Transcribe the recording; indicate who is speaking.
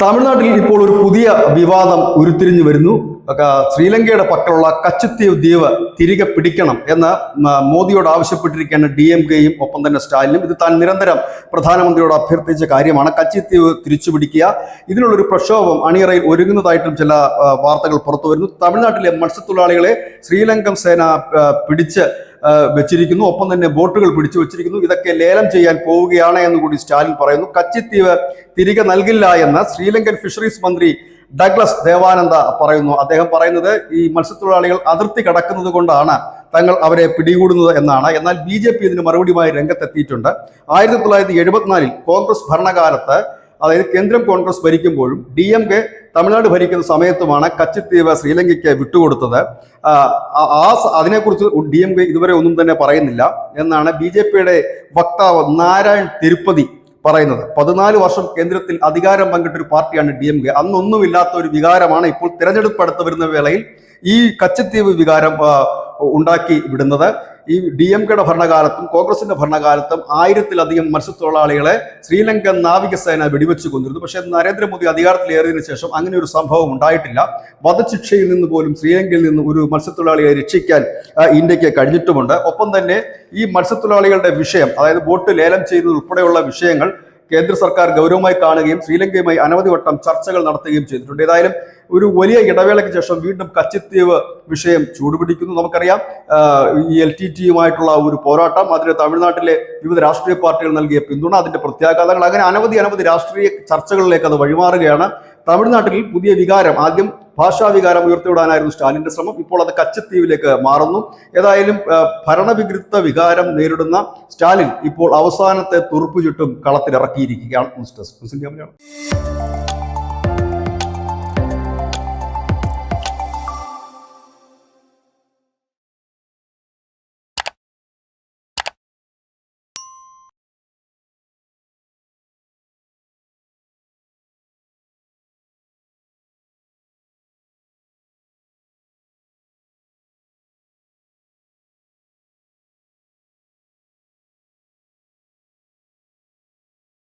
Speaker 1: തമിഴ്നാട്ടിൽ ഇപ്പോൾ ഒരു പുതിയ വിവാദം ഉരുത്തിരിഞ്ഞു വരുന്നു. ശ്രീലങ്കയുടെ പക്കലുള്ള കച്ചത്തീവ് ദ്വീപ് തിരികെ പിടിക്കണം എന്ന് മോദിയോട് ആവശ്യപ്പെട്ടിരിക്കുകയാണ് DMKയും ഒപ്പം തന്നെ സ്റ്റാലിനും. ഇത് താൻ നിരന്തരം പ്രധാനമന്ത്രിയോട് അഭ്യർത്ഥിച്ച കാര്യമാണ്. കച്ചത്തീവ് തിരിച്ചു പിടിക്കുക. ഇതിനുള്ളൊരു പ്രക്ഷോഭം അണിയറയിൽ ഒരുങ്ങുന്നതായിട്ടും ചില വാർത്തകൾ പുറത്തു വരുന്നു. തമിഴ്നാട്ടിലെ മത്സ്യത്തൊഴിലാളികളെ ശ്രീലങ്കൻ സേന പിടിച്ച് വെച്ചിരിക്കുന്നു. ഒപ്പം തന്നെ ബോട്ടുകൾ പിടിച്ചു വെച്ചിരിക്കുന്നു. ഇതൊക്കെ ലേലം ചെയ്യാൻ പോവുകയാണ് എന്ന് കൂടി സ്റ്റാലിൻ പറയുന്നു. കച്ചത്തീവ് തിരികെ നൽകില്ല എന്ന് ശ്രീലങ്കൻ ഫിഷറീസ് മന്ത്രി ഡഗ്ലസ് ദേവാനന്ദ പറയുന്നു. അദ്ദേഹം പറയുന്നത് ഈ മത്സ്യത്തൊഴിലാളികൾ അതിർത്തി കടക്കുന്നത് കൊണ്ടാണ് തങ്ങൾ അവരെ പിടികൂടുന്നത് എന്നാണ്. എന്നാൽ BJP ഇതിന് മറുപടിയുമായി രംഗത്തെത്തിയിട്ടുണ്ട്. 1974 കോൺഗ്രസ് ഭരണകാലത്ത്, അതായത് കേന്ദ്രം കോൺഗ്രസ് ഭരിക്കുമ്പോഴും DMK തമിഴ്നാട് ഭരിക്കുന്ന സമയത്തുമാണ് കച്ചത്തീവ് ശ്രീലങ്കയ്ക്ക് വിട്ടുകൊടുത്തത്. അതിനെക്കുറിച്ച് DMK ഇതുവരെ ഒന്നും തന്നെ പറയുന്നില്ല എന്നാണ് BJPയുടെ വക്താവ് നാരായൺ തിരുപ്പതി പറയുന്നത്. 14 വർഷം കേന്ദ്രത്തിൽ അധികാരം പങ്കിട്ടൊരു പാർട്ടിയാണ് DMK. അന്നൊന്നുമില്ലാത്ത ഒരു വികാരമാണ് ഇപ്പോൾ തിരഞ്ഞെടുപ്പ് അടുത്ത് വരുന്ന വേളയിൽ ഈ കച്ചത്തീവ് വികാരം ഉണ്ടാക്കി വിടുന്നത്. ഈ DMKയുടെ ഭരണകാലത്തും കോൺഗ്രസിന്റെ ഭരണകാലത്തും 1000-ലധികം മത്സ്യത്തൊഴിലാളികളെ ശ്രീലങ്കൻ നാവികസേന വെടിവെച്ച് കൊന്നിരുന്നു. പക്ഷേ നരേന്ദ്രമോദി അധികാരത്തിലേറിയതിനു ശേഷം അങ്ങനെ ഒരു സംഭവം ഉണ്ടായിട്ടില്ല. വധശിക്ഷയിൽ നിന്ന് പോലും ശ്രീലങ്കയിൽ നിന്ന് ഒരു മത്സ്യത്തൊഴിലാളിയെ രക്ഷിക്കാൻ ഇന്ത്യക്ക് കഴിഞ്ഞിട്ടുമുണ്ട്. ഒപ്പം തന്നെ ഈ മത്സ്യത്തൊഴിലാളികളുടെ വിഷയം, അതായത് ബോട്ട് ലേലം ചെയ്യുന്നത് ഉൾപ്പെടെയുള്ള വിഷയങ്ങൾ കേന്ദ്ര സർക്കാർ ഗൗരവമായി കാണുകയും ശ്രീലങ്കയുമായി അനവധി വട്ടം ചർച്ചകൾ നടത്തുകയും ചെയ്തിട്ടുണ്ട്. ഏതായാലും ഒരു വലിയ ഇടവേളയ്ക്ക് ശേഷം വീണ്ടും കച്ചത്തീവ് വിഷയം ചൂടുപിടിക്കുന്നു. നമുക്കറിയാം ഈ LTTയുമായിട്ടുള്ള ഒരു പോരാട്ടം, അതിന് തമിഴ്നാട്ടിലെ വിവിധ രാഷ്ട്രീയ പാർട്ടികൾ നൽകിയ പിന്തുണ, അതിന്റെ പ്രത്യാഘാതങ്ങൾ, അങ്ങനെ അനവധി രാഷ്ട്രീയ ചർച്ചകളിലേക്ക് അത് വഴിമാറുകയാണ്. തമിഴ്നാട്ടിൽ പുതിയ വികാരം, ആദ്യം ഭാഷാ വികാരം ഉയർത്തിവിടാനായിരുന്നു സ്റ്റാലിന്റെ ശ്രമം. ഇപ്പോൾ അത് കച്ചത്തീവിലേക്ക് മാറുന്നു. ഏതായാലും ഭരണവിരുദ്ധ വികാരം നേരിടുന്ന സ്റ്റാലിൻ ഇപ്പോൾ അവസാനത്തെ തുറുപ്പ് ചുറ്റും കളത്തിലിറക്കിയിരിക്കുകയാണ്. News desk.